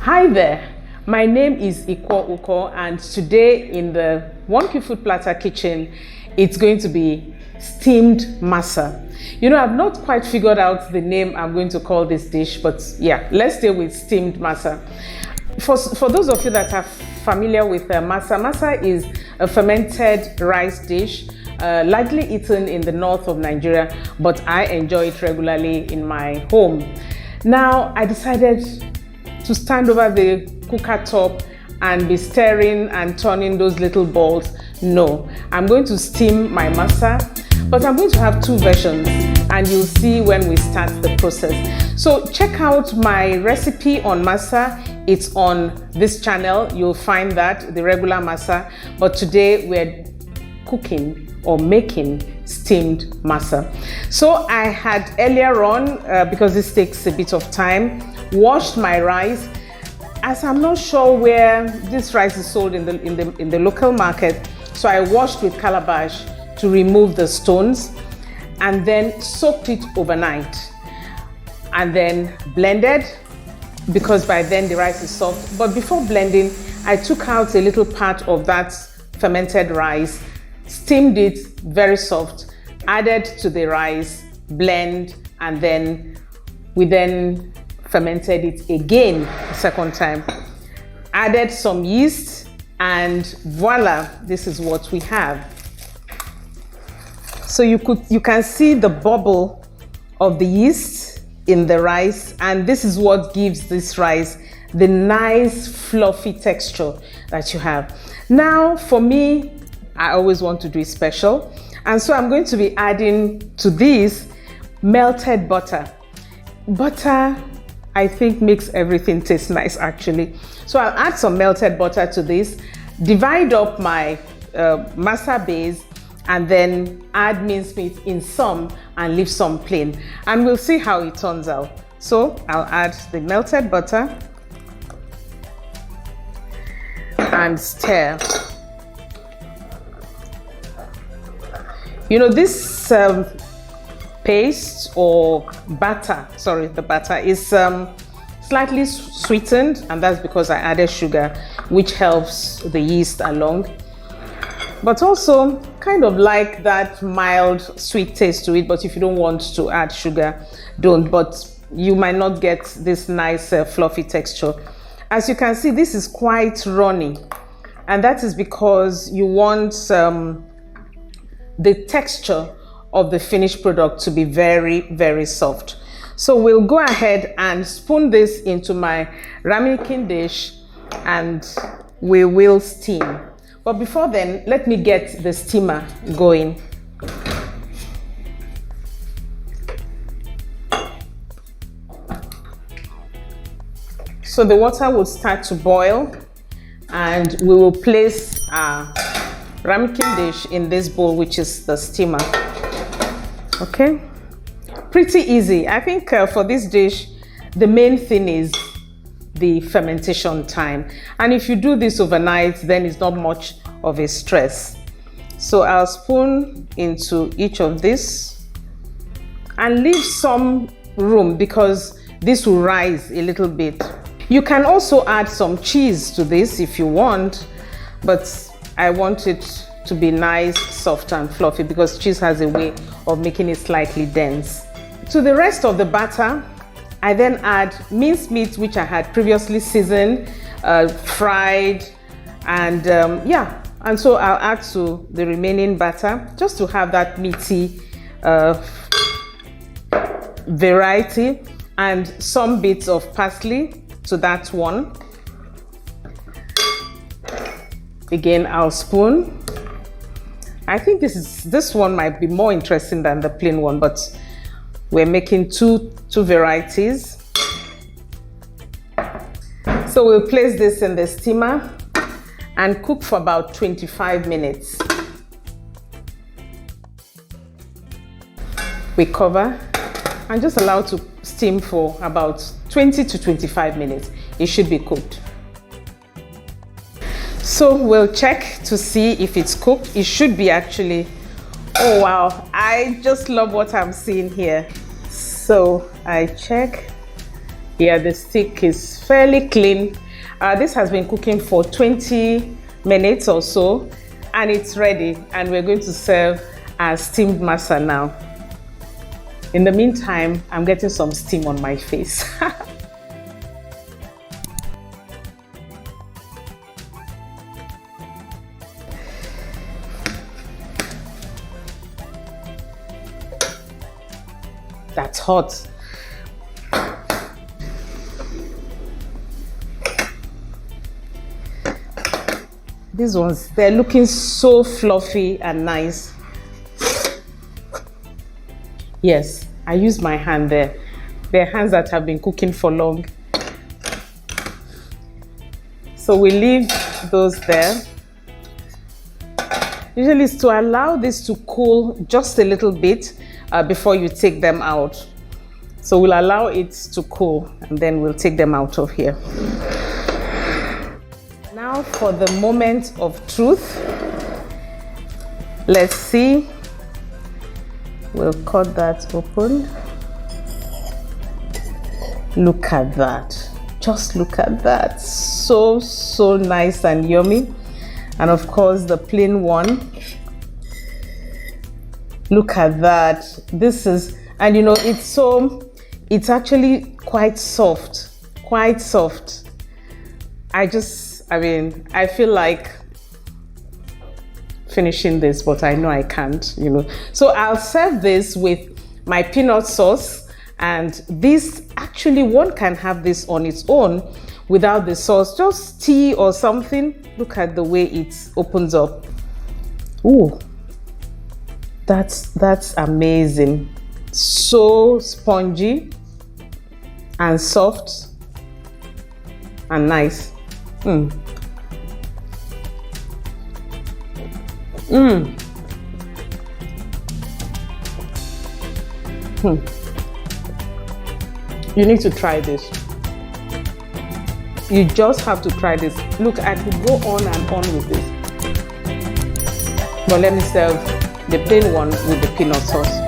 Hi there, my name is Ikwo Uko, and today in the 1Q Food Platter kitchen, it's going to be steamed masa. You know, I've not quite figured out the name I'm going to call this dish, but yeah, let's stay with steamed masa. For those of you that are familiar with masa, masa is a fermented rice dish, largely eaten in the north of Nigeria, but I enjoy it regularly in my home. Now, I decided to stand over the cooker top and be stirring and turning those little balls. No, I'm going to steam my masa, but I'm going to have two versions, and you'll see when we start the process. So check out my recipe on masa. It's on this channel. You'll find that, the regular masa, but today we're cooking or making steamed masa. So I had earlier on, because this takes a bit of time, washed my rice. As I'm not sure where this rice is sold in the local market, so I washed with calabash to remove the stones, and then soaked it overnight, and then blended, because by then the rice is soft. But before blending, I took out a little part of that fermented rice, steamed it very soft, added to the rice, blend, and then we fermented it again a second time, added some yeast, and voila, this is what we have. So you can see the bubble of the yeast in the rice, and this is what gives this rice the nice fluffy texture that you have. Now for me, I always want to do it special, and so I'm going to be adding to this melted butter. Butter, I think, makes everything taste nice actually. So I'll add some melted butter to this, divide up my masa base, and then add mincemeat in some and leave some plain. And we'll see how it turns out. So I'll add the melted butter and stir. You know, this paste or batter, sorry, the batter is slightly sweetened, and that's because I added sugar, which helps the yeast along, but also kind of like that mild sweet taste to it. But if you don't want to add sugar, don't, but you might not get this nice fluffy texture. As you can see, this is quite runny, and that is because you want the texture of the finished product to be very, very soft. So we'll go ahead and spoon this into my ramekin dish, and we will steam. But before then, let me get the steamer going. So the water will start to boil, and we will place our ramekin dish in this bowl, which is the steamer. Okay, pretty easy. I think for this dish, the main thing is the fermentation time. And if you do this overnight, then it's not much of a stress. So I'll spoon into each of this and leave some room, because this will rise a little bit. You can also add some cheese to this if you want, but I want it to be nice, soft and fluffy, because cheese has a way of making it slightly dense. To the rest of the batter, I then add mincemeat, which I had previously seasoned, fried, and yeah, and so I'll add to the remaining batter just to have that meaty variety, and some bits of parsley to that one. Again, I'll spoon. I think this one might be more interesting than the plain one, but we're making two varieties. So we'll place this in the steamer and cook for about 25 minutes. We cover and just allow to steam for about 20 to 25 minutes. It should be cooked. So we'll check to see if it's cooked. It should be actually. Oh wow, I just love what I'm seeing here. So I check Yeah, the stick is fairly clean. This has been cooking for 20 minutes or so, and it's ready, and we're going to serve our steamed masa now. In the meantime, I'm getting some steam on my face. That's hot. These ones, they're looking so fluffy and nice. Yes, I use my hand there. They're hands that have been cooking for long. So we leave those there. Usually it's to allow this to cool just a little bit before you take them out. So we'll allow it to cool and then we'll take them out of here. Now for the moment of truth. Let's see. We'll cut that open. Look at that. Just look at that. So nice and yummy. And of course the plain one. Look at that. This is, and you know, it's actually quite soft. Quite soft. I feel like finishing this, but I know I can't, you know. So I'll serve this with my peanut sauce, and this actually, one can have this on its own without the sauce, just tea or something. Look at the way it opens up. Ooh, that's amazing. So spongy and soft and nice. You need to try this. You just have to try this. Look, I could go on and on with this. But let me serve the plain one with the peanut sauce.